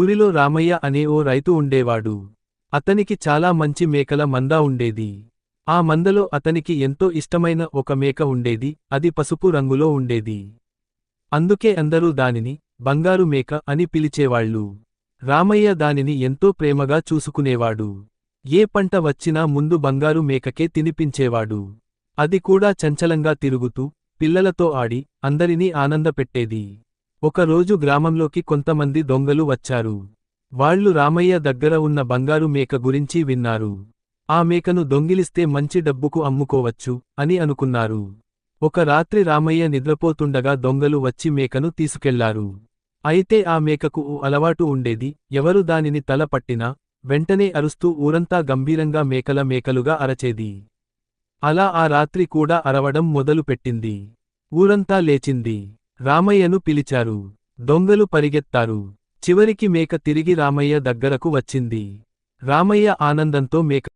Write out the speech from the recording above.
ఊరిలో రామయ్య అనే ఓ రైతు ఉండేవాడు. అతనికి చాలా మంచి మేకల మంద ఉండేది. ఆ మందలో అతనికి ఎంతో ఇష్టమైన ఒక మేక ఉండేది, అది పసుపు రంగులో ఉండేది. అందుకే అందరూ దానిని బంగారు మేక అని పిలిచేవాళ్ళు. రామయ్య దానిని ఎంతో ప్రేమగా చూసుకునేవాడు. ఏ పంట వచ్చినా ముందు బంగారు మేకకే తినిపించేవాడు. అది కూడా చంచలంగా తిరుగుతూ, పిల్లలతో ఆడి, అందరినీ ఆనందపెట్టేది. ఒకరోజు గ్రామంలోకి కొంతమంది దొంగలు వచ్చారు. వాళ్ళు రామయ్య దగ్గర ఉన్న బంగారు మేక గురించి విన్నారు. ఆ మేకను దొంగిలిస్తే మంచి డబ్బుకు అమ్ముకోవచ్చు అని అనుకున్నారు. ఒక రాత్రి రామయ్య నిద్రపోతుండగా దొంగలు వచ్చి మేకను తీసుకెళ్లారు. అయితే ఆ మేకకు ఓ అలవాటు ఉండేది, ఎవరు దానిని తల పట్టినా వెంటనే అరుస్తూ ఊరంతా గంభీరంగా మేకల మేకలుగా అరచేది. అలా ఆ రాత్రి కూడా అరవడం మొదలుపెట్టింది. ఊరంతా లేచింది. రామయ్యను పిలిచారు. దొంగలు పరిగెత్తారు. చివరికి మేక తిరిగి రామయ్య దగ్గరకు వచ్చింది. రామయ్య ఆనందంతో మేక